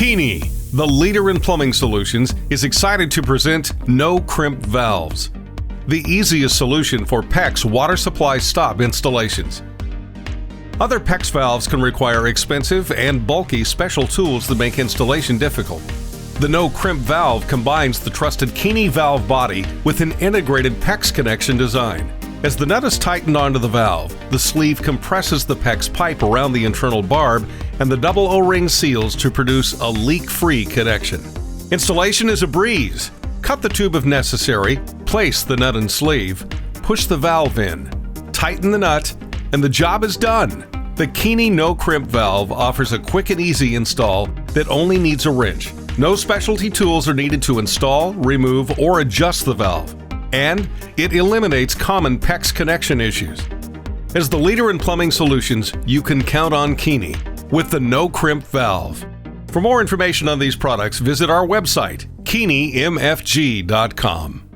Keeney, the leader in plumbing solutions, is excited to present No Crimp valves, the easiest solution for PEX water supply stop installations. Other PEX valves can require expensive and bulky special tools that make installation difficult. The No Crimp valve combines the trusted Keeney valve body with an integrated PEX connection design. As the nut is tightened onto the valve, the sleeve compresses the PEX pipe around the internal barb and the double O-ring seals to produce a leak-free connection. Installation is a breeze. Cut the tube if necessary, place the nut and sleeve, push the valve in, tighten the nut, and the job is done. The Keeney No Crimp valve offers a quick and easy install that only needs a wrench. No specialty tools are needed to install, remove, or adjust the valve. And it eliminates common PEX connection issues. As the leader in plumbing solutions, you can count on Keeney with the No Crimp valve. For more information on these products, visit our website, KeeneyMFG.com.